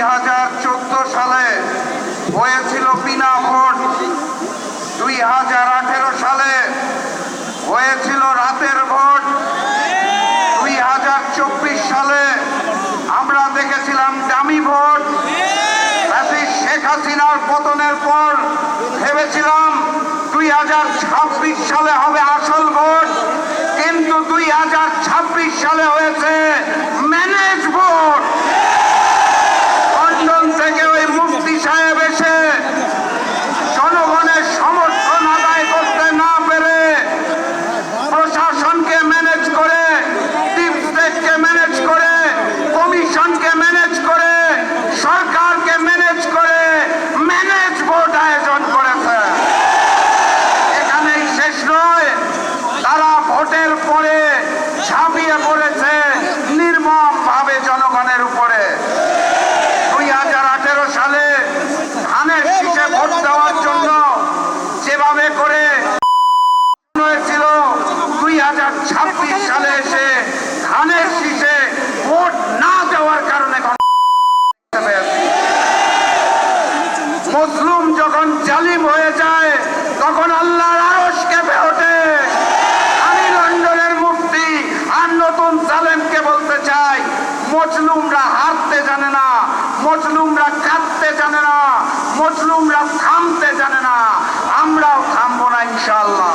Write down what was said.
2014 সালে হয়েছিল বিনা ভোট, 2018 সালে হয়েছিল রাতের ভোট, 2024 সালে আমরা দেখেছিলাম ডামি ভোট। শেখ হাসিনার পতনের পর ভেবেছিলাম 2026 সালে হবে আসল ভোট, কিন্তু 2026 সালে হয়েছে ম্যানেজ ভোট। লন্ডন থেকে ওই মুফতি সাহেব এসে জনগণের সমর্থন আদায় করতে না পেরে প্রশাসনকে ম্যানেজ করে, ডিপ স্টেটকে ম্যানেজ করে, কমিশনকে ম্যানেজ করে, সরকারকে ম্যানেজ করে ম্যানেজ ভোট আয়োজন করেছে। এখানেই শেষ নয়, তারা ভোটের পরে ঝাঁপিয়ে পড়েছে নির্মম ভাবে জনগণের উপরে। 2018 সালে ধানের শীষে ভোট দেওয়ার জন্য যেভাবে করে হয়েছিল, 2026 সালে এসে ধানের শীষে ভোট না দেওয়ার কারণে মুসলিম যখন জালিম হয়ে যায় তখন আল্লাহর আরশ কেঁপে ওঠে। আমি লন্ডনের মুফতি আর নতুন জালেমকে বলতে চাই, মজলুমরা হারতে জানে না, মজলুমরা কাঁদতে জানে না, মজলুমরা থামতে জানে না। আমরাও থামবো না ইনশাআল্লাহ।